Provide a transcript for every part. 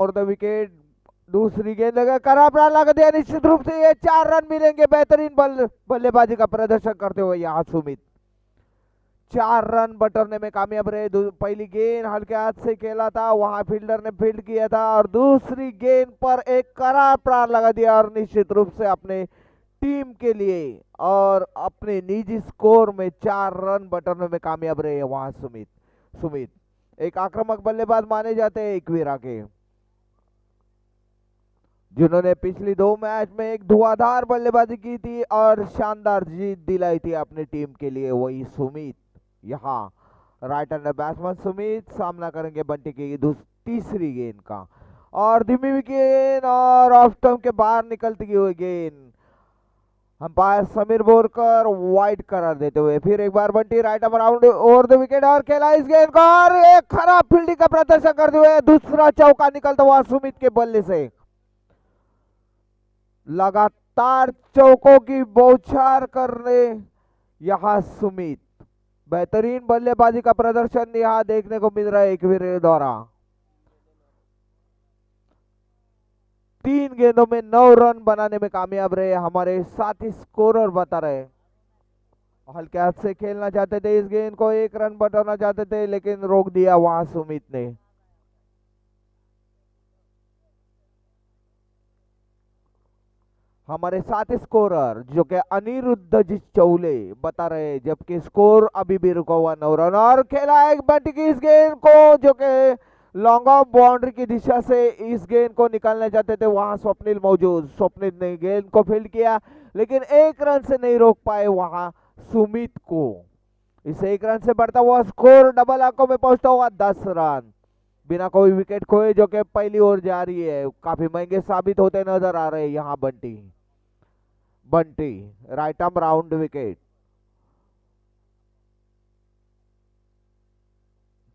और the wicket. दूसरी गेंद लगा करा प्राण लगा दिया, निश्चित रूप से ये 4 रन मिलेंगे। बेहतरीन बल्लेबाजी का प्रदर्शन करते हुए यहाँ सुमित 4 रन बटोरने में कामयाब रहे। पहली गेंद हल्के हाथ से खेला था, वहां फील्डर ने फील्ड किया था, और दूसरी गेंद पर एक कड़ा प्राण लगा दिया और निश्चित रूप से अपने टीम के लिए और अपने निजी स्कोर में 4 रन बटोरने में कामयाब रहे वहां सुमित। सुमित एक आक्रामक बल्लेबाज माने जाते हैं एकवीरा के, जिन्होंने पिछली 2 मैच में एक धुआंधार बल्लेबाजी की थी और शानदार जीत दिलाई थी अपनी टीम के लिए। वही सुमित यहाँ राइट हैंडर बैट्समैन सुमित सामना करेंगे बंटी की तीसरी गेंद का, और धीमी हुई गेंद और ऑफ स्टंप के बाहर निकलती हुई गेंद अंपायर समीर बोरकर वाइड करार देते हुए फिर एक बार Bunty right arm round over the wicket और खेला इस गेंद को, और एक खराब फील्डिंग का प्रदर्शन करते हुए दूसरा चौका निकलता हुआ सुमित के बल्ले से। लगातार चौकों की बौछार करने यहां सुमित, बेहतरीन बल्लेबाजी का प्रदर्शन यहां देखने को मिल रहा है एकवीर द्वारा। 3 गेंदों में 9 रन बनाने में कामयाब रहे हमारे साथी स्कोरर बता रहे। हल्के हाथ से खेलना चाहते थे इस गेंद को, 1 रन बटाना चाहते थे, लेकिन रोक दिया वहां सुमित ने। हमारे साथ स्कोरर जो कि अनिरुद्ध जी चौले बता रहे, जबकि स्कोर अभी भी रुका हुआ 9 रन, और खेला एक बंटी की इस गेंद को जो कि लॉन्ग ऑफ बाउंड्री की दिशा से इस गेंद को निकालना चाहते थे, वहां स्वप्निल मौजूद। स्वप्निल ने गेंद को फील्ड किया, लेकिन 1 रन से नहीं रोक पाए वहां सुमित को। इस 1 रन से बढ़ता हुआ स्कोर डबल अंकों में पहुंचता हुआ 10 रन बिना कोई विकेट खोए, जो कि पहली ओर जा रही है। काफी महंगे साबित होते नजर आ रहे हैं यहाँ Bunty. Bunty right arm round wicket.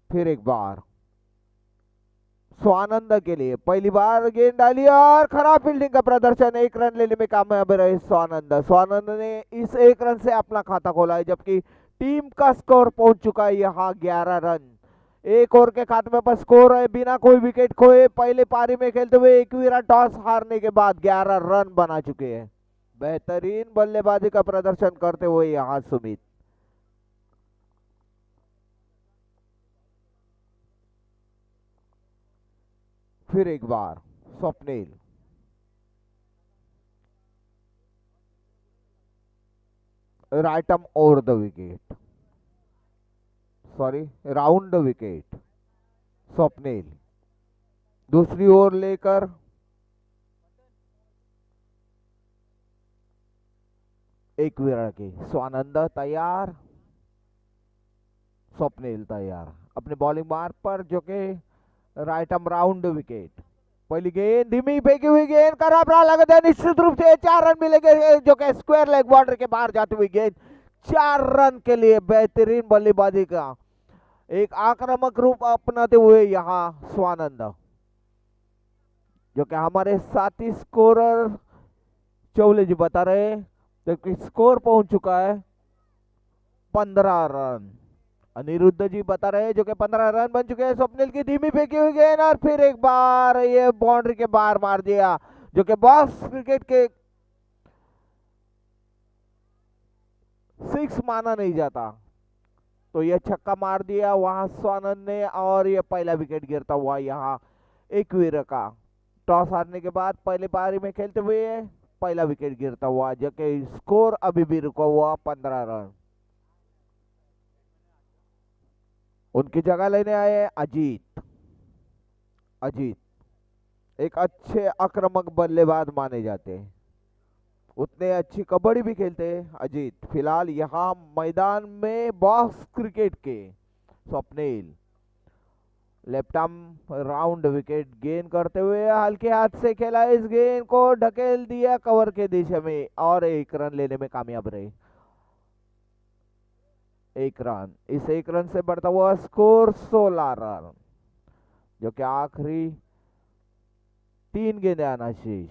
फिर एक बार स्वानंद के लिए पहली बार गेंद डाली और खराब फील्डिंग का प्रदर्शन, 1 रन लेने में कामयाब रहे स्वानंद। स्वानंद ने इस 1 रन से अपना खाता खोला है, जबकि टीम का स्कोर पहुंच चुका है यहाँ 11 रन। एक ओवर के खात्मे पर स्कोर है बिना कोई विकेट खोए। पहले पारी में खेलते हुए एकवीरा टॉस हारने के बाद 11 रन बना चुके हैं। बेहतरीन बल्लेबाजी का प्रदर्शन करते हुए यहां सुमित। फिर एक बार Swapnil right arm over the wicket, sorry round the wicket. Swapnil दूसरी ओर लेकर एकवीरा की स्वानंद तैयार, स्वप्निल तैयार अपने बॉलिंग मार्क पर, जो कि राइट आर्म राउंड विकेट। पहली गेंद धीमी फेंकी हुई गेंद करा प्राण लगा दिया, निश्चित रूप से 4 रन मिलेंगे, जो कि स्क्वायर लेग बॉर्डर के बाहर जाती हुई गेंद 4 रन के लिए। बेहतरीन बल्लेबाजी का एक आक्रामक रूप अपनाते हुए यहाँ स्वानंद, जो कि हमारे साथी स्कोरर चौले जी बता रहे, जबकि स्कोर पहुंच चुका है 15 रन। अनिरुद्ध जी बता रहे जो कि 15 रन बन चुके हैं। स्वप्निल की धीमी फेंकी हुई गेंद और फिर एक बार ये बाउंड्री के बाहर मार दिया, जो कि बॉक्स क्रिकेट के 6 माना नहीं जाता। तो ये छक्का मार दिया वहां स्वानंद ने, और ये पहला विकेट गिरता हुआ यहाँ एकवीर का। टॉस हारने के बाद पहले पारी में खेलते हुए पहला विकेट गिरता हुआ, जो कि स्कोर अभी भी रुका हुआ 15 रन। उनकी जगह लेने आए अजीत। अजीत एक अच्छे आक्रामक बल्लेबाज माने जाते हैं, उतने अच्छी कबड्डी भी खेलते हैं अजीत। फिलहाल यहाँ मैदान में बॉक्स क्रिकेट के Swapnil left arm round wicket गेंद करते हुए हल्के हाथ से खेला, इस गेंद को ढकेल दिया कवर के दिशा में और 1 रन लेने में कामयाब रहे। 1 रन, इस 1 रन से बढ़ता हुआ स्कोर 16 रन, जो कि आखिरी 3 गेंदें आना शेष।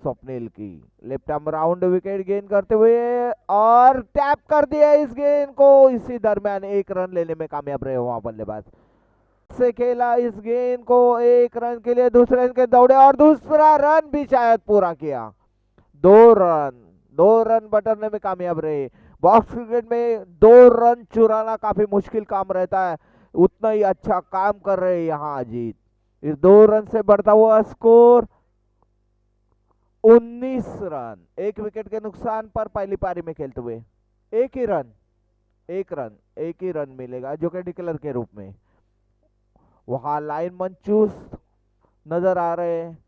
स्वप्निल की लेफ्ट आर्म राउंड विकेट गेंद करते हुए और टैप कर दिया इस गेंद को, इसी दरमियान 1 रन लेने में कामयाब रहे वहां बल्लेबाज। से खेला इस गेंद को, 1 रन के लिए दूसरे रन के दौड़े और दूसरा रन भी शायद पूरा किया। 2 रन बटरने में कामयाब रहे। बॉक्स क्रिकेट में 2 रन चुराना काफी मुश्किल काम रहता है, उतना ही अच्छा काम कर रहे हैं यहाँ अजीत। इस 2 रन से बढ़ता हुआ स्कोर 19 रन। 1 विकेट के नुकसान पर पहली पारी में खेलते हुए एक ही रन मिलेगा जो कि डिक्लेयर के रूप में। वहां लाइन मंचूस नजर आ रहे हैं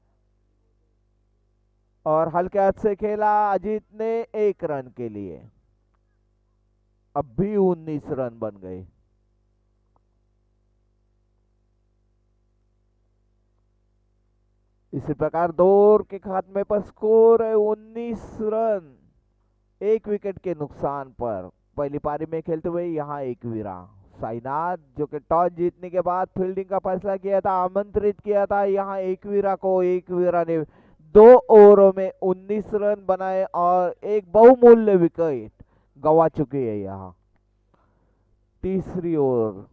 और हल्के हाथ से खेला अजीत ने 1 रन के लिए। अब भी 19 रन बन गए। इसी प्रकार 2 ओवर के खात्मे पर स्कोर है 19 रन, 1 विकेट के नुकसान पर। पहली पारी में खेलते हुए यहाँ एक विरा साईनाथ जो कि टॉस जीतने के बाद फील्डिंग का फैसला किया था, आमंत्रित किया था यहाँ एक विरा को। एक विरा ने 2 ओवरों में 19 रन बनाए और एक बहुमूल्य विकेट गवा चुकी है यहाँ। तीसरी ओवर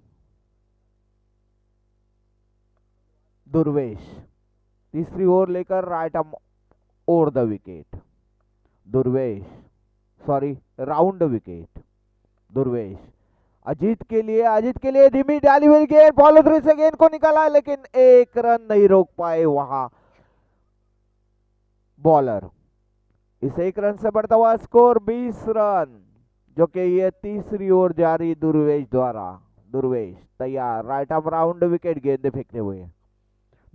दुर्वेश, तीसरी ओवर लेकर right arm over the wicket. Durvesh sorry round wicket. Durvesh Ajit के लिए धीमी डाली हुई गेंद, फॉलो थ्रू से गेंद को निकाला लेकिन 1 रन नहीं रोक पाए वहां बॉलर। इस 1 रन से बढ़ता हुआ स्कोर 20 रन जो कि ये तीसरी ओवर जारी दुर्वेश द्वारा। दुर्वेश तैयार, राइट आर्म राउंड विकेट गेंद फेंकते हुए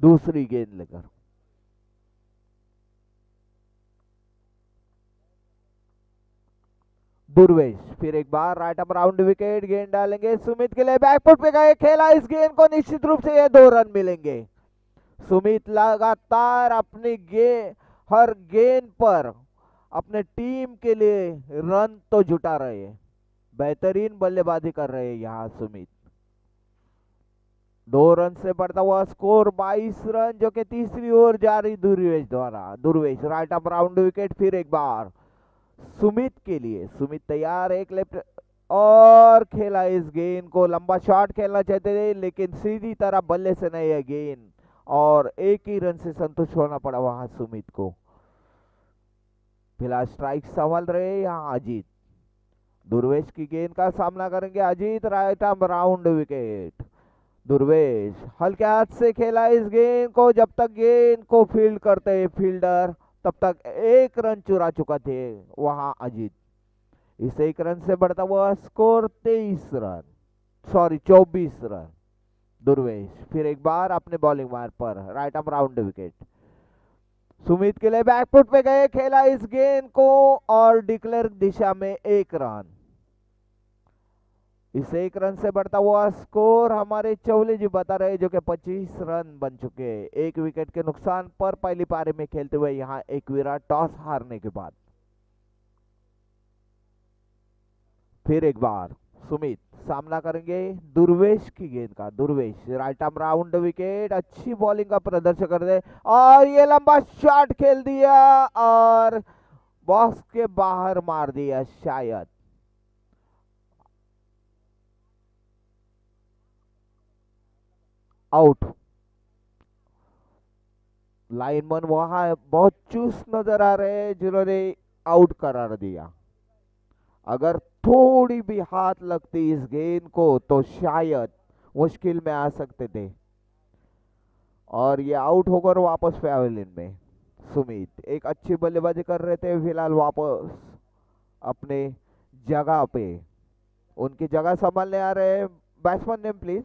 दूसरी गेंद लेकर। दुर्वेश फिर एक बार राइट आर्म राउंड विकेट, गेंद डालेंगे सुमित के लिए, बैकफुट पे गए, खेला इस गेंद को, निश्चित रूप से ये 2 रन मिलेंगे। सुमित लगातार अपनी हर गेंद पर अपने टीम के लिए रन तो जुटा रहे हैं, बेहतरीन बल्लेबाजी कर रहे हैं यहाँ सुमित। 2 रन से बढ़ता हुआ स्कोर 22 रन जो कि तीसरी ओवर जारी दुर्वेश द्वारा। Durvesh right arm round wicket, फिर एक बार सुमित के लिए। सुमित तैयार, एक लेफ्ट और खेला इस गेंद को, लंबा शॉट खेलना चाहते थे लेकिन सीधी तरह बल्ले से नहीं है गेंद और 1 ही रन से संतुष्ट होना पड़ा वहां सुमित को। फिलहाल स्ट्राइक संभाल रहे यहाँ अजीत। दुर्वेश की गेंद का सामना करेंगे Ajit, right arm round wicket. Durvesh हल्के हाथ से खेला इस गेंद को, जब तक गेंद को फील्ड करते फील्डर तब तक 1 रन चुरा चुका थे वहां अजीत। इस 1 रन से बढ़ता हुआ स्कोर 24 रन। दुर्वेश फिर एक बार अपने बॉलिंग मार्ग पर, right arm round wicket. Sumit के लिए बैकफुट पे गए, खेला इस गेंद को और डिक्लेयर दिशा में 1 रन। इस 1 रन से बढ़ता हुआ स्कोर हमारे चौले जी बता रहे जो कि 25 रन बन चुके हैं। 1 विकेट के नुकसान पर पहली पारी में खेलते हुए यहाँ एक विराट टॉस हारने के बाद। फिर एक बार सुमित सामना करेंगे दुर्वेश की गेंद का। Durvesh right arm round wicket, अच्छी बॉलिंग का प्रदर्शन कर दे और ये लंबा शॉट खेल दिया और बॉक्स के बाहर मार दिया शायद। आउट। लाइनमैन वहां बहुत चुस्त नजर आ रहे हैं जिन्होंने आउट करार दिया। अगर थोड़ी भी हाथ लगती इस गेंद को तो शायद मुश्किल में आ सकते थे और ये आउट होकर वापस पैवेलियन में। सुमित एक अच्छी बल्लेबाजी कर रहे थे, फिलहाल वापस अपने जगह पे, उनकी जगह संभालने आ रहे हैं। Batsman name please.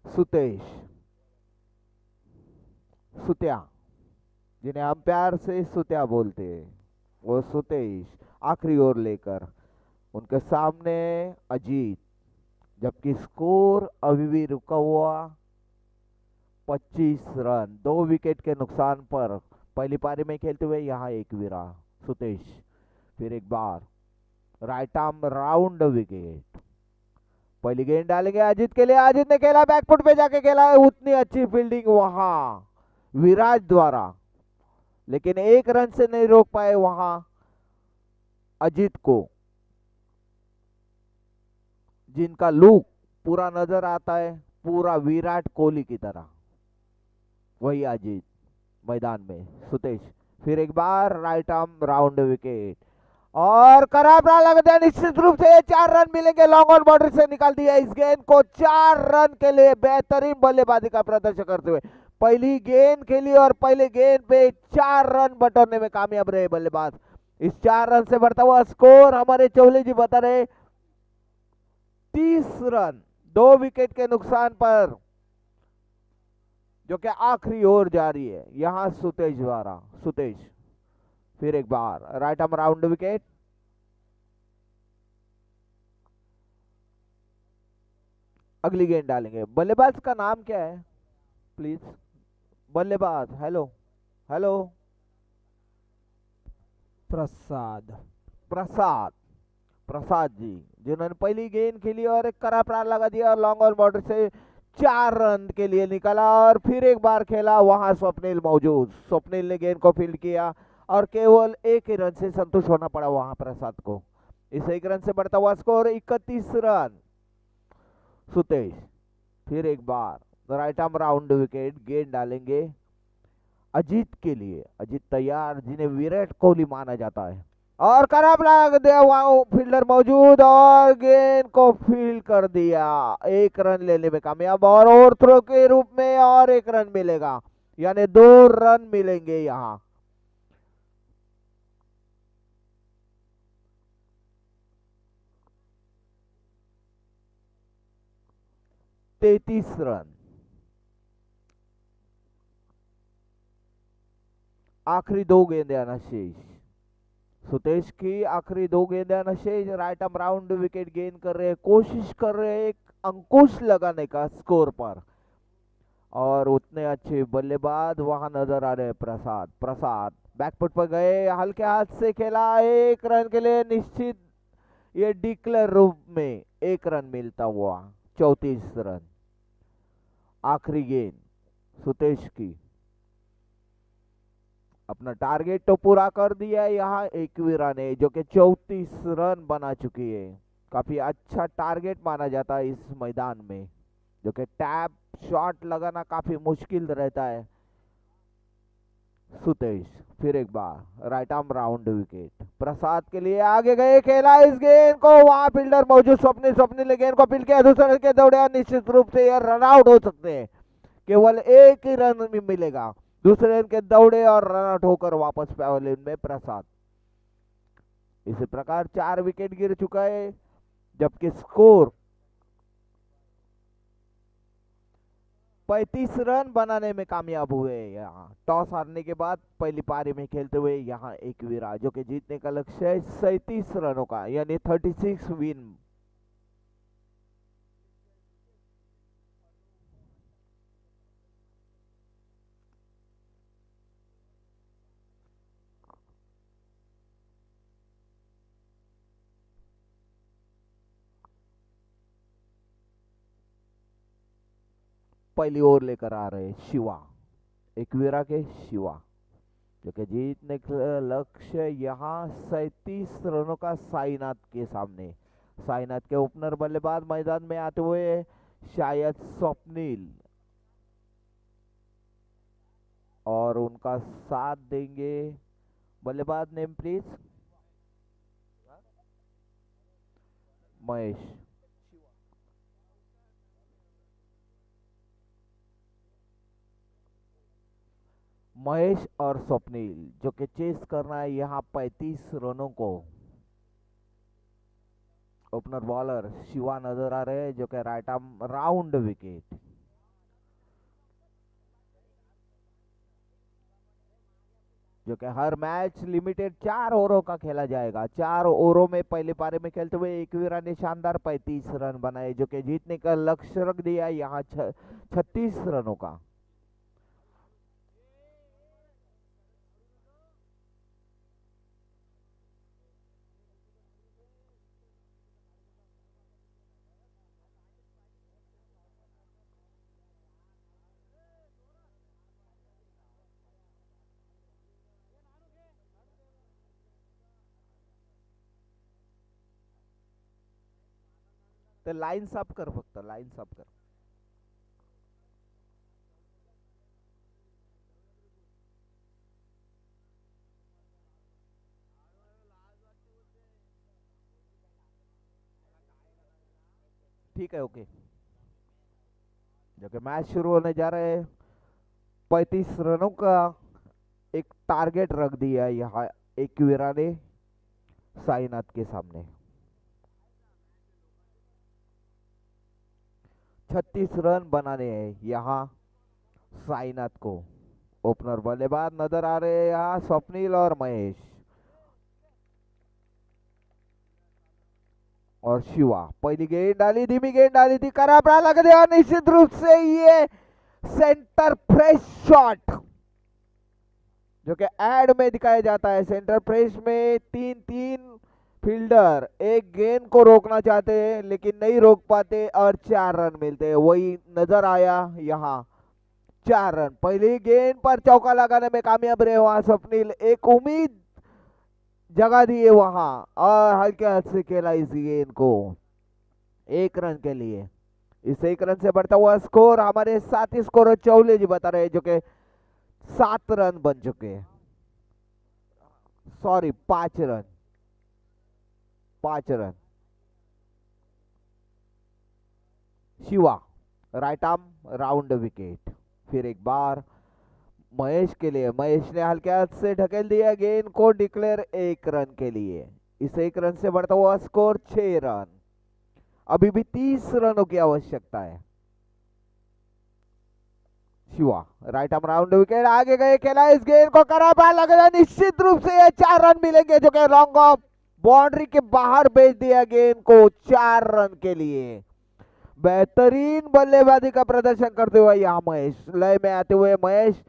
Sutesh, Sutya, जिन्हें हम प्यार से सुत्या बोलते हैं, वो सुतेश आखिरी ओवर लेकर। उनके सामने अजीत, जबकि स्कोर अभी भी रुका हुआ 25 रन। 2 विकेट के नुकसान पर पहली पारी में खेलते हुए यहाँ एक विरा। सुतेश फिर एक बार राइट आर्म राउंड विकेट। पहली गेंद डालेंगे अजीत के लिए, अजीत ने खेला, बैकफुट पे जाके खेला है, उतनी अच्छी फील्डिंग वहां विराज द्वारा। लेकिन एक रन से नहीं रोक पाए वहां अजीत को, जिनका लुक पूरा नजर आता है पूरा विराट कोहली की तरह। वही अजीत मैदान में। सुतेश फिर एक बार राइट आर्म राउंड विकेट और खराब रन लग गया। निश्चित रूप से 4 रन मिलेंगे। लॉन्ग ऑन बाउंड्री से निकाल दिया इस गेंद को। 4 रन के लिए बेहतरीन बल्लेबाजी का प्रदर्शन करते हुए पहली गेंद खेली और पहले गेंद पे 4 रन बटोरने में कामयाब रहे बल्लेबाज। इस 4 रन से बढ़ता हुआ स्कोर हमारे चौले जी बता रहे 30 रन 2 विकेट के नुकसान पर, जो कि आखिरी ओवर जारी है यहां सुतेश द्वारा। सुतेश फिर एक बार राइट आर्म राउंड विकेट। अगली गेंद डालेंगे। बल्लेबाज का नाम क्या है प्लीज? बल्लेबाज हेलो हेलो प्रसाद। प्रसाद। प्रसाद जी, जिन्होंने पहली गेंद खेली और एक कड़ा प्रार लगा दिया और लॉन्ग ऑन बाउंड्री से 4 रन के लिए निकाला और फिर एक बार खेला। वहां स्वप्निल मौजूद। स्वप्निल ने गेंद को फील्ड किया और केवल एक ही रन से संतुष्ट होना पड़ा वहां प्रसाद को। इस एक रन से बढ़ता हुआ स्कोर 31 रन। सुतेश फिर एक बार राइट आर्म राउंड विकेट। गेंद डालेंगे अजीत के लिए। अजीत तैयार, जिन्हें विराट कोहली माना जाता है। और खराब लग दिया, वहां फील्डर मौजूद और गेंद को फील्ड कर दिया। 1 रन लेने में कामयाब और ओवर थ्रो के रूप में और 1 रन मिलेगा, यानी 2 रन मिलेंगे यहां। तैतीस रन। आखिरी 2 गेंदें आना शेष। सुतेश की आखिरी 2 गेंदें आना शेष। राइट आर्म राउंड विकेट गेंद कर रहे हैं, कोशिश कर रहे हैं एक अंकुश लगाने का स्कोर पर। और उतने अच्छे बल्लेबाज वहां नजर आ रहे हैं। प्रसाद। प्रसाद बैकफुट पर गए, हल्के हाथ से खेला। 1 रन के लिए निश्चित ये डिक्लेयर रूप में 1 रन मिलता हुआ। 34 रन। आखिरी गेंद सुतेश की। अपना टारगेट तो पूरा कर दिया है यहाँ 21 रन है, जो कि 34 रन बना चुकी है। काफी अच्छा टारगेट माना जाता है इस मैदान में, जो कि टैप शॉट लगाना काफी मुश्किल रहता है। सुतेश फिर एक बार राइट आर्म राउंड विकेट। प्रसाद के लिए आगे गए, खेला इस गेंद को। वहां फील्डर मौजूद स्वप्निल। स्वप्निल ने गेंद को फील्ड किया, दूसरे के दौड़े। निश्चित रूप से यह रन आउट हो सकते हैं, केवल एक ही रन भी मिलेगा। दूसरे रन के दौड़े और रन आउट होकर वापस पवेलियन में प्रसाद। इसी प्रकार 4 विकेट गिर चुका है, जबकि स्कोर 35 रन बनाने में कामयाब हुए। यहाँ टॉस हारने के बाद पहली पारी में खेलते हुए यहाँ एक विराट, जो कि जीतने का लक्ष्य है 37 रनों का, यानी 36 विन। पहली ओवर लेकर आ रहे शिवा, एकवीरा के शिवा, जो कि जीतने का लक्ष्य यहाँ 37 रनों का साईनाथ के सामने। साईनाथ के ओपनर बल्लेबाज मैदान में आते हुए शायद स्वप्निल, और उनका साथ देंगे बल्लेबाज नेम प्लीज महेश। महेश और स्वप्निल, जो कि चेस करना है यहाँ 35 रनों को। ओपनर बॉलर शिवा नजर आ रहे हैं, जो कि राइट आर्म राउंड विकेट। जो कि हर मैच लिमिटेड 4 ओवरों का खेला जाएगा। 4 ओवरों में पहले पारी में खेलते हुए एकवीरा ने शानदार 35 रन बनाए, जो कि जीतने का लक्ष्य रख दिया यहाँ 36 रनों का। ते लाईन साफ कर, फक्त लाईन साफ कर. ठीक है, ओके. जो कि मैच शुरू होने जा रहे हैं. 35 रनों का एक टारगेट रख दिया यहाँ एक्वीरा ने साईनाथ के सामने. 36 रन बनाने हैं यहाँ साईनाथ को. ओपनर बल्लेबाज नजर आ रहे हैं यहाँ स्वप्निल और महेश और शिवा. पहली गेंद डाली, धीमी गेंद डाली थी, कराबरा लग गया. निश्चित रूप से ये सेंटर फ्रेश शॉट जो कि एड में दिखाया जाता है. सेंटर फ्रेश में तीन तीन फील्डर एक गेंद को रोकना चाहते हैं लेकिन नहीं रोक पाते और 4 रन मिलते हैं. वही नजर आया यहाँ. 4 रन. पहली गेंद पर चौका लगाने में कामयाब रहे वहां स्वप्निल. एक उम्मीद जगह दी है वहां और हल्के हाथ से खेला इस गेंद को 1 रन के लिए. इस 1 रन से बढ़ता हुआ स्कोर हमारे साथी स्कोर चौले जी बता रहे हैं जो कि 7 रन बन चुके हैं. Sorry, 5 run. 5 run. Shiva right arm round wicket. फिर एक बार महेश के लिए. महेश ने हल्के हाथ से ढकेल दिया गेंद को. डिक्लेयर 1 रन के लिए. इस 1 रन से बढ़ता हुआ स्कोर 6 रन. अभी भी 30 रनों की आवश्यकता है. Shiva right arm round wicket. आगे गए, खेला इस गेंद को, करा लग रहा. निश्चित रूप से ये 4 रन मिलेंगे जो कि लॉन्ग ऑफ बाउंड्री के बाहर भेज दिया गेंद को 4 रन के लिए. बेहतरीन बल्लेबाजी का प्रदर्शन करते हुए यहाँ महेश. लय में आते हुए महेश.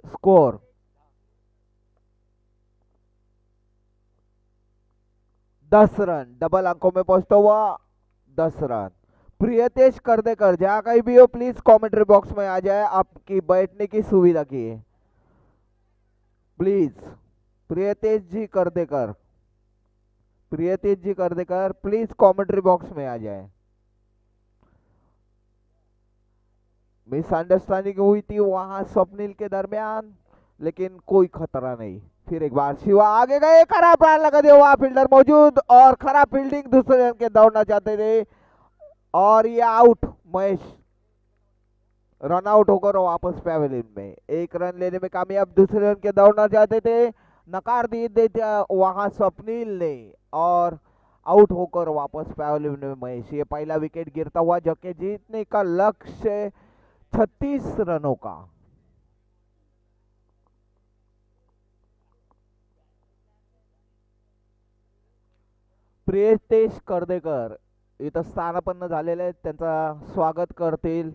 Score 10 run. डबल अंकों में पहुंचता हुआ 10 रन. प्रियतेश करदेकर जहां कहीं भी हो प्लीज कमेंट्री बॉक्स में आ जाए. आपकी बैठने की सुविधा की है please. Priyatesh ji Kardekar. Priyatesh ji Kardekar please commentary box में आ जाए. मिसअंडरस्टैंडिंग हुई थी वहां स्वप्निल के दरमियान लेकिन कोई खतरा नहीं. फिर एक बार शिवा आगे गए, खराब प्राण लगा दिया. वहां फील्डर मौजूद और खराब फील्डिंग. दूसरे रन के दौड़ना चाहते थे और ये आउट. महेश रन आउट होकर वापस पैवेलियन में. 1 रन लेने में कामयाब. दूसरे रन के दौड़ना चाहते थे, नकार दिए वहां स्वप्निल ने और आउट होकर वापस पैवेलियन में महेश. ये पहला विकेट गिरता हुआ जो कि जीतने का लक्ष्य 36 रनों का. प्रियतेश करदेकर इथं स्थानापन्न झालेले आहेत. त्यांचा स्वागत करतील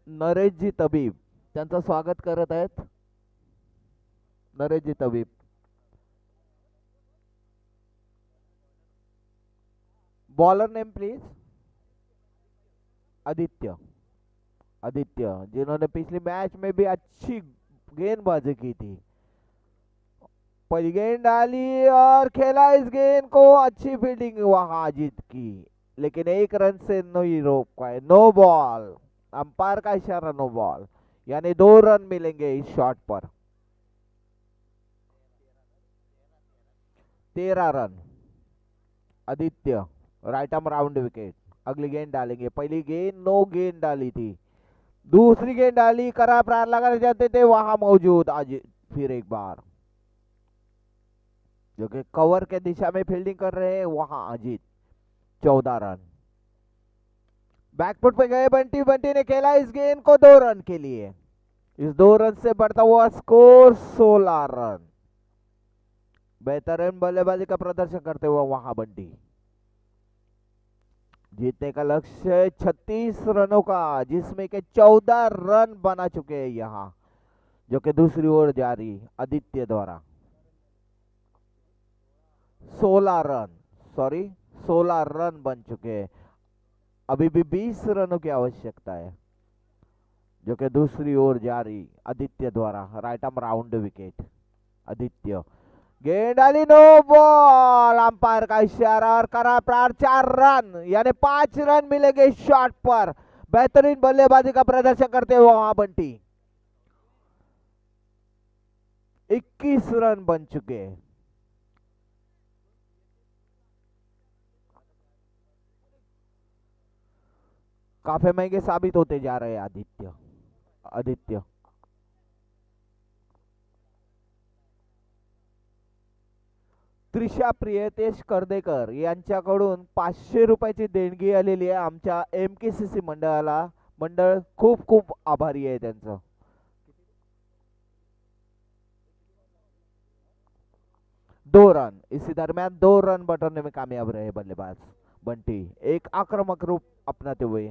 नरेशजी तबीब. त्यांचं स्वागत करत आहेत Nareshji Tabib. Bowler name please. Aditya. Aditya जिन्होंने पिछली मैच में भी अच्छी गेंदबाजी की थी. पहली गेंद डाली और खेला इस गेंद को. अच्छी फील्डिंग वहां अजीत की लेकिन 1 रन से नहीं रोक पाए. No ball. अंपायर का इशारा नो बॉल. यानी 2 रन मिलेंगे इस शॉट पर. 13 run. Aditya right arm round wicket. अगली गेंद डालेंगे. पहली गेंद नो गेंद डाली थी. दूसरी गेंद डाली, करा प्रार लगाने जाते थे वहां मौजूद अजीत. फिर एक बार जो कि कवर के दिशा में फील्डिंग कर रहे हैं वहां अजीत. 14 रन. बैकफुट पे गए बंटी. बंटी ने खेला इस गेंद को 2 रन के लिए. इस 2 रन से बढ़ता हुआ स्कोर 16 रन. बेहतरीन बल्लेबाजी का प्रदर्शन करते हुए वहां बंटी. जीतने का लक्ष्य 36 रनों का जिसमें के 14 रन बना चुके हैं यहां जो कि दूसरी ओर जारी आदित्य द्वारा. 16 रन. सॉरी 16 रन बन चुके हैं. अभी भी 20 रनों की आवश्यकता है जो कि दूसरी ओर जारी आदित्य द्वारा. Right arm round wicket. Aditya गेंद आली, नो बॉल। अंपायर का इशारा और करा प्रार 4 रन, यानी 5 रन मिलेंगे इस शॉट पर। बेहतरीन बल्लेबाजी का प्रदर्शन करते हुए वहां बंटी। 21 रन बन चुके हैं। काफी महंगे साबित होते जा रहे हैं आदित्य। आदित्य त्रिशा प्रियतेश कर्देकर यांच्याकडून 500 रुपयाची देणगी आलेली आहे आमच्या MKCC मंडळाला। मंडळ खूप खूप आभारी आहे त्यांचं। 2 रन, इसी दरमियान 2 रन बटोरने में कामयाब रहे बल्लेबाज बंटी, एक आक्रामक रूप अपनाते हुए।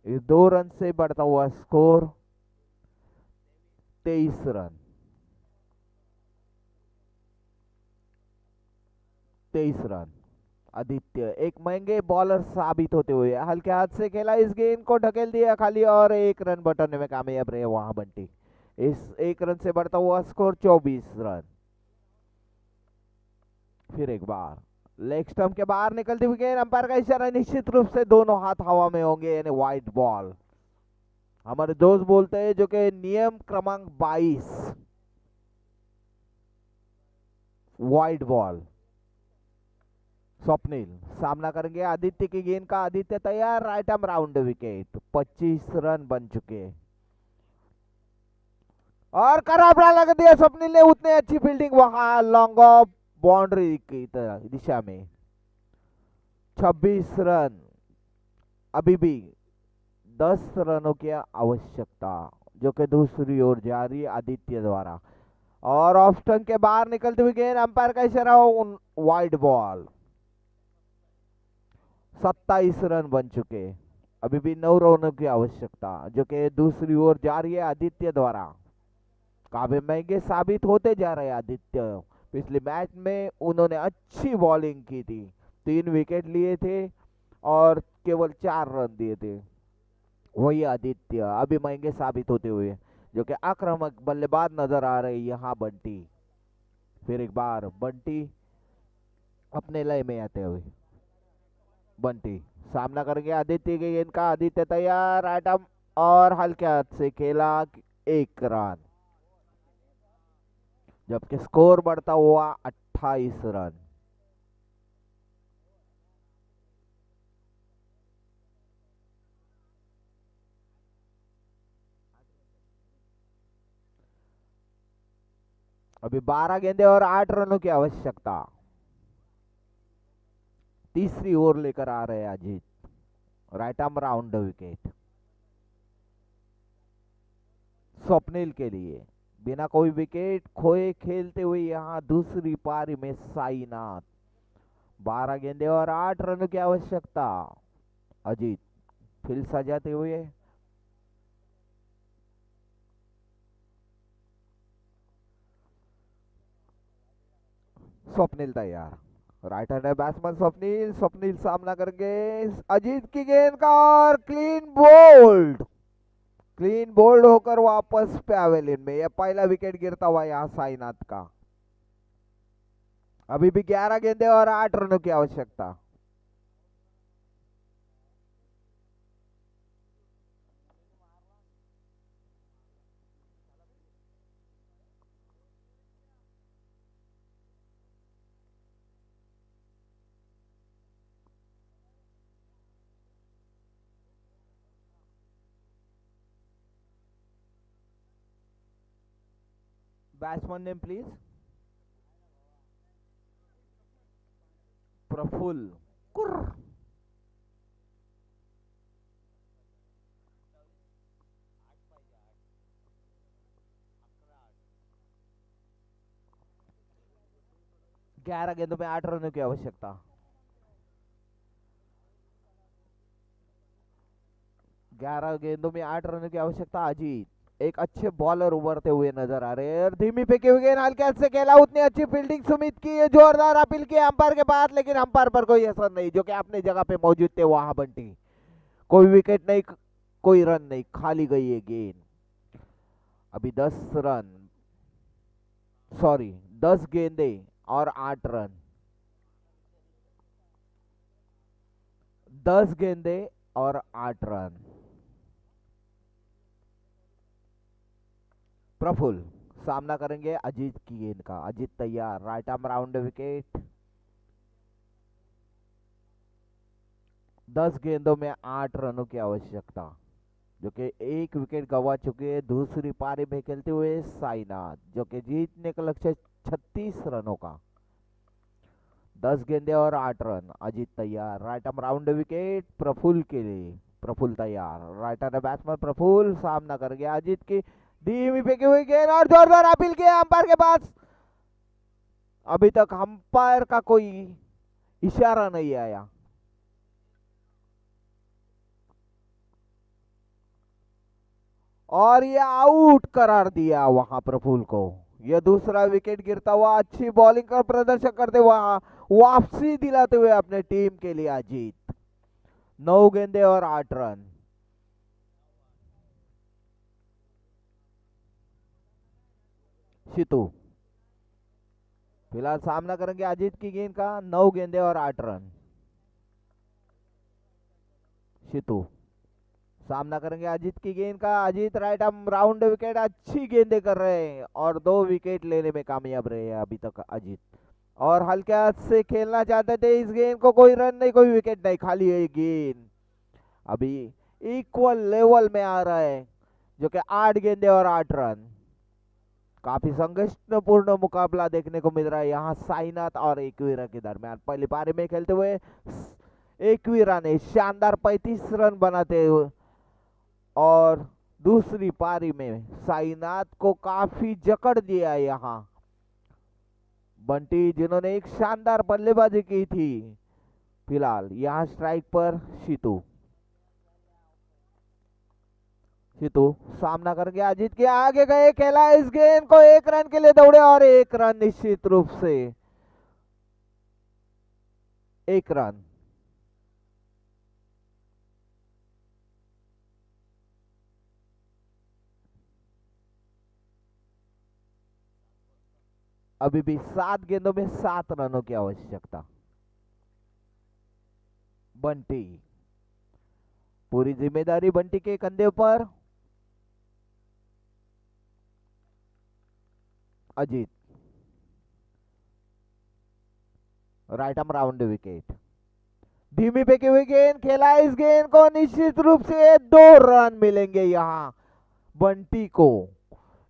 इस 2 रन से बढ़ता हुआ स्कोर 23 रन। 23 रन। आदित्य एक महंगे बॉलर साबित होते हुए हल्के हाथ से खेला, इस गेंद को ढकेल दिया खाली और 1 रन बटोरने में कामयाब रहे वहां बंटी। इस 1 रन से बढ़ता हुआ स्कोर 24 रन। फिर एक बार लेग स्टंप के बाहर निकलती हुई गेंद, अंपायर का इशारा, निश्चित रूप से दोनों हाथ हवा में होंगे, यानी वाइड बॉल। हमारे दोस्त बोलते हैं जो कि नियम क्रमांक 22 वाइड बॉल। स्वप्निल सामना करेंगे आदित्य की गेंद का। आदित्य तैयार, right arm round wicket. 25 run बन चुके और कराबड़ा लग दिया स्वप्निल ने। उतनी अच्छी फील्डिंग वहां लॉन्ग ऑफ बाउंड्री की तरह दिशा में। 26 रन। अभी भी 10 रनों की आवश्यकता, जो कि दूसरी ओर जारी आदित्य द्वारा। और ऑफ स्टंप के बाहर निकलते हुए गेंद, अंपायर का इशारा, वाइड बॉल। 27 रन बन चुके। अभी भी 9 रनों की आवश्यकता, जो कि दूसरी ओर जारी है आदित्य द्वारा। काफी महंगे साबित होते जा रहे हैं आदित्य। पिछले मैच में उन्होंने अच्छी बॉलिंग की थी, 3 विकेट लिए थे और केवल 4 रन दिए थे। वही आदित्य अभी महंगे साबित होते हुए, जो कि आक्रामक बल्लेबाज नजर आ रहे यहाँ बंटी। फिर एक बार बंटी अपने लय में आते हुए। बंटी सामना करेंगे आदित्य के गेंद का। आदित्य तैयार, राइट आर्म और हल्के हाथ से खेला, 1 रन। जबकि स्कोर बढ़ता हुआ 28 रन। अभी 12 गेंदे और 8 रनों की आवश्यकता। तीसरी ओवर लेकर आ रहे हैं Ajit, right arm round wicket Swapnil के लिए। बिना कोई विकेट खोए खेलते हुए यहां दूसरी पारी में साईनाथ। 12 गेंदे और 8 रनों की आवश्यकता। अजीत फील्ड सजाते हुए। स्वप्निल तैयार, right hand batsman Swapnil. Swapnil सामना करेंगे अजीत की गेंद का और क्लीन बोल्ड। क्लीन बोल्ड होकर वापस पैवेलियन में। यह पहला विकेट गिरता हुआ यहां साईनाथ का। अभी भी 11 गेंदे और 8 रनों की आवश्यकता। Batsman name please. प्रफुल्ल कुर्र। ग्यारह गेंदों में 8 रनों की आवश्यकता। 11 गेंदों में 8 रनों की आवश्यकता। अजीत एक अच्छे बॉलर उभरते हुए नजर आ रहे हैं और धीमी फेंकी हुई गेंद हल्के हाथ से खेला। उतनी अच्छी फील्डिंग सुमित की है, जोरदार अपील की अंपायर के पास, लेकिन अंपायर पर कोई असर नहीं, जो कि अपनी जगह पे मौजूद थे वहां बंटी। कोई विकेट नहीं, कोई रन नहीं, खाली गई है गेंद। अभी 10 रन, सॉरी 10 गेंदे और 8 रन। 10 गेंदे और 8 रन। प्रफुल्ल सामना करेंगे अजीत की गेंद का। अजीत तैयार, राइट आर्म राउंड विकेट। 10 गेंदों में 8 रनों की आवश्यकता, जो कि 1 विकेट गंवा चुके हैं दूसरी पारी में खेलते हुए साईनाथ, जो कि जीतने का लक्ष्य 36 रनों का। 10 गेंदे और 8 रन। अजीत तैयार, right arm round wicket Praful के लिए। प्रफुल्ल तैयार, राइट आर्म बैट्समैन प्रफुल्ल सामना कर गया अजीत की धीमी फेंकी हुई गेंद और जोरदार अपील किया अंपायर के पास। अभी तक अंपायर का कोई इशारा नहीं आया। और ये आउट करार दिया वहां प्रफुल्ल को। यह दूसरा विकेट गिरता हुआ, अच्छी बॉलिंग का प्रदर्शन करते हुए वापसी दिलाते हुए अपने टीम के लिए अजीत। 9 गेंदे और 8 रन। शितू फिलहाल सामना करेंगे अजीत की गेंद का। 9 गेंदे और 8 रन। शितू सामना करेंगे अजीत की गेंद का। Ajit right arm round wicket, अच्छी गेंदें कर रहे हैं और 2 विकेट लेने में कामयाब रहे हैं अभी तक अजीत। और हल्के हाथ से खेलना चाहते थे इस गेंद को, कोई रन नहीं कोई विकेट नहीं, खाली है गेंद। अभी इक्वल लेवल में आ रहा है, जो कि 8 गेंदे और 8 रन। काफी संघर्षपूर्ण मुकाबला देखने को मिल रहा है यहाँ साईनाथ और एकवीरा के दरमियान। पहली पारी में खेलते हुए एकवीरा ने शानदार 35 रन बनाते हुए और दूसरी पारी में साईनाथ को काफी जकड़ दिया यहाँ बंटी, जिन्होंने एक शानदार बल्लेबाजी की थी। फिलहाल यहाँ स्ट्राइक पर शितू। शितू सामना करके अजीत के आगे गए, खेला इस गेंद को, 1 रन के लिए दौड़े और 1 रन निश्चित रूप से 1 रन। अभी भी 7 गेंदों में 7 रनों की आवश्यकता। बंटी, पूरी जिम्मेदारी बंटी के कंधे पर। Ajit right arm round wicket, धीमी फेंकी हुई गेंद, खेला इस गेंद को, निश्चित रूप से 2 रन मिलेंगे यहां बंटी को।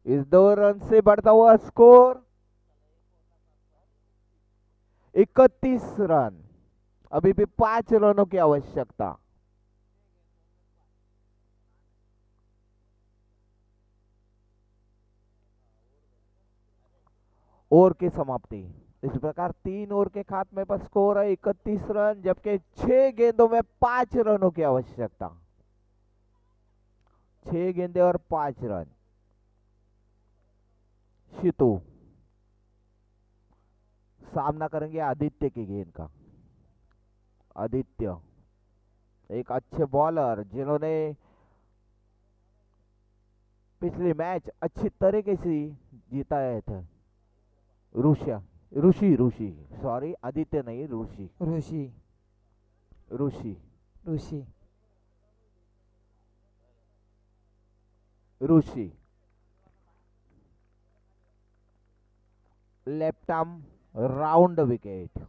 इस 2 रन से बढ़ता हुआ स्कोर 31 रन। अभी भी 5 रनों की आवश्यकता। ओवर की समाप्ति इस प्रकार 3 ओवर के खात्मे पर स्कोर है 31 रन, जबकि 6 गेंदों में 5 रनों की आवश्यकता। 6 गेंदे और 5 रन। शितू सामना करेंगे आदित्य की गेंद का। आदित्य एक अच्छे बॉलर, जिन्होंने पिछले मैच अच्छी तरीके से जीताए थे। ऋषि ऋषि सॉरी, आदित्य नहीं, ऋषि ऋषि ऋषि ऋषि ऋषि लेफ्ट आर्म राउंड विकेट।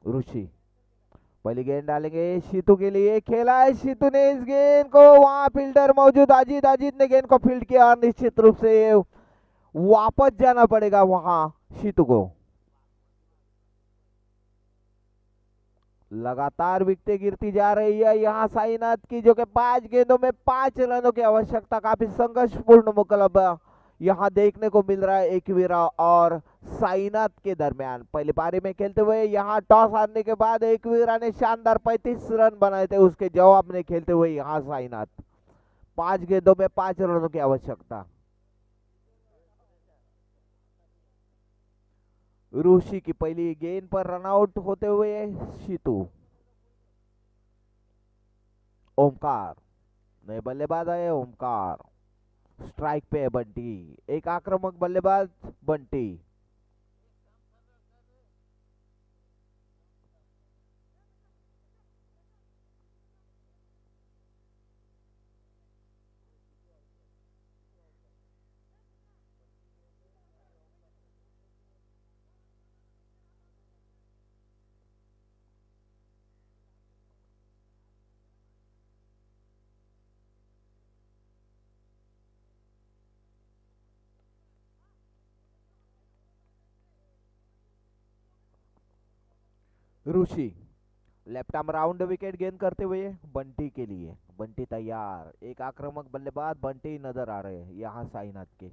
ऋषि पहली गेंद डालेंगे शीतू के लिए, खेला है शीतू ने इस गेंद को, वहां फील्डर मौजूद अजीत ने गेंद को फील्ड किया और निश्चित रूप से वापस जाना पड़ेगा वहां शीतू को। लगातार विकेटें गिरती जा रही है यहाँ साईनाथ की, जो कि 5 गेंदों में 5 रनों की आवश्यकता। काफी संघर्षपूर्ण मुकाबला यहाँ देखने को मिल रहा है एकवीरा और साईनाथ के दरमियान। पहली पारी में खेलते हुए यहाँ टॉस हारने के बाद एकवीरा ने शानदार 35 रन बनाए थे, उसके जवाब में खेलते हुए यहाँ साईनाथ 5 गेंदों में 5 रनों की आवश्यकता। ऋषि की पहली गेंद पर रनआउट होते हुए शीतू। ओमकार नए बल्लेबाज आए, ओमकार स्ट्राइक पे है बंटी, एक आक्रामक बल्लेबाज बंटी। ऋषि लेफ्ट आर्म राउंड विकेट गेंद करते हुए बंटी के लिए। बंटी तैयार, एक आक्रामक बल्लेबाज बंटी नजर आ रहे हैं यहाँ साईनाथ के।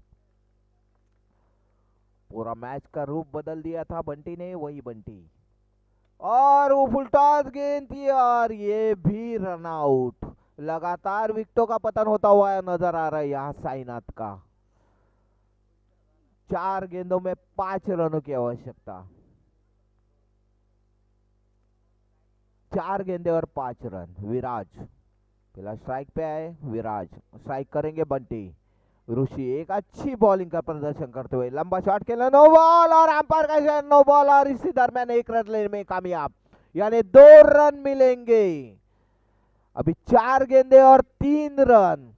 पूरा मैच का रूप बदल दिया था बंटी ने, वही बंटी। और वो फुल टॉस गेंद थी और ये भी रन आउट। लगातार विकेटों का पतन होता हुआ नजर आ रहा है यहाँ साईनाथ का। 4 गेंदों में 5 रनों की आवश्यकता। 4 गेंदे और 5 रन। विराज पहला स्ट्राइक पे आए, विराज स्ट्राइक करेंगे बंटी। ऋषि एक अच्छी बॉलिंग का प्रदर्शन करते हुए लंबा शॉट खेला, नो बॉल और अंपायर का नो बॉल और इसी दरमियान 1 रन लेने में कामयाब, यानी 2 रन मिलेंगे। अभी 4 गेंदे और 3 रन।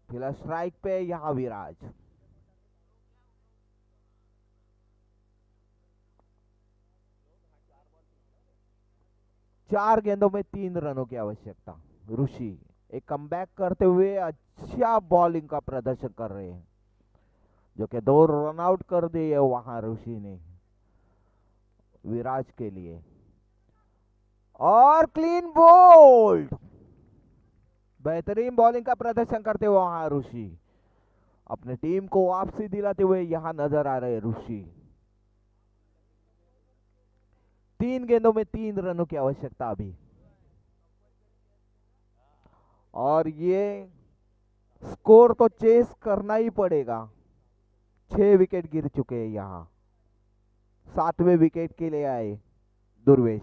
फिलहाल स्ट्राइक पे यहां विराज। चार गेंदों में 3 रनों की आवश्यकता। ऋषि एक कमबैक करते हुए अच्छा बॉलिंग का प्रदर्शन कर रहे हैं, जो कि 2 रन आउट कर दिए वहां ऋषि ने विराज के लिए। और क्लीन बोल्ड, बेहतरीन बॉलिंग का प्रदर्शन करते हुए वहां ऋषि अपने टीम को वापसी दिलाते हुए यहां नजर आ रहे ऋषि। 3 गेंदों में 3 रनों की आवश्यकता अभी। और ये स्कोर तो चेस करना ही पड़ेगा। 6 विकेट गिर चुके हैं यहां। 7वें विकेट के लिए आए दुर्वेश।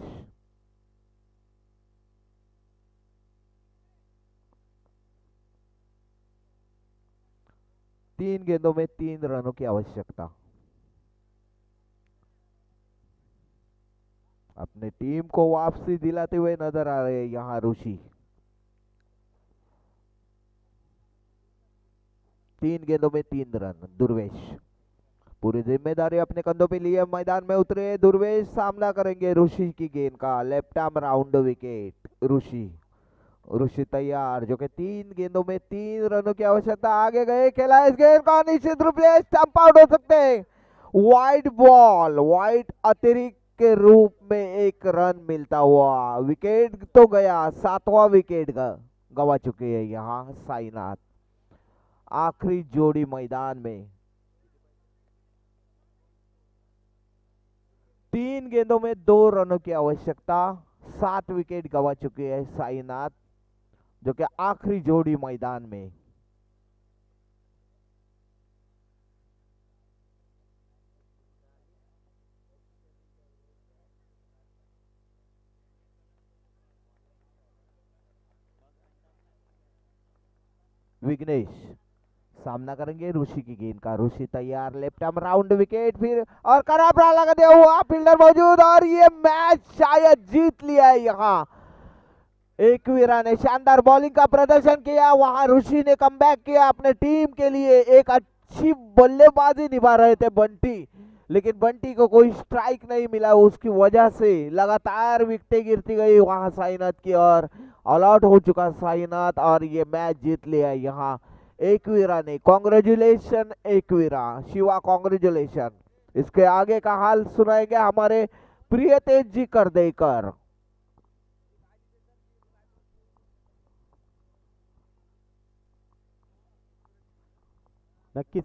तीन गेंदों में 3 रनों की आवश्यकता। अपने टीम को वापसी दिलाते हुए नजर आ रहे हैं यहां ऋषि। 3 गेंदों में 3 रन। दुर्वेश पूरी जिम्मेदारी अपने कंधों पे लिए मैदान में उतरे। दुर्वेश सामना करेंगे ऋषि की गेंद का। लेफ्ट आर्म राउंड विकेट ऋषि। ऋषि तैयार, जो कि 3 गेंदों में 3 रनों की आवश्यकता। आगे गए, खेला इस गेंद का, निश्चित रूप से स्टंप आउट हो सकते हैं। वाइड बॉल, वाइड अतिरिक्त के रूप में 1 रन मिलता हुआ। विकेट तो गया, 7वां विकेट गवा चुके हैं यहाँ साईनाथ। आखिरी जोड़ी मैदान में। 3 गेंदों में 2 रनों की आवश्यकता। 7 विकेट गवा चुके हैं साईनाथ, जो कि आखिरी जोड़ी मैदान में। विघ्नेश सामना करेंगे ऋषि की गेंद का। ऋषि तैयार, लेफ्ट आर्म राउंड विकेट, फिर और खराब रन लगा दिया हुआ, फील्डर मौजूद और ये मैच शायद जीत लिया है यहाँ। एकवीरा ने शानदार बॉलिंग का प्रदर्शन किया, वहां ऋषि ने कमबैक किया अपने टीम के लिए। एक अच्छी बल्लेबाजी निभा रहे थे बंटी, लेकिन बंटी को कोई स्ट्राइक नहीं मिला, उसकी वजह से लगातार विकेटें गिरती गई वहां साईनाथ की और ऑल आउट हो चुका साईनाथ और ये मैच जीत लिया यहाँ एकवीरा ने। Congratulation Ekvira, Shiva congratulation. इसके आगे का हाल सुनाएंगे हमारे प्रिय तेज जी कर देकर। नक्कीच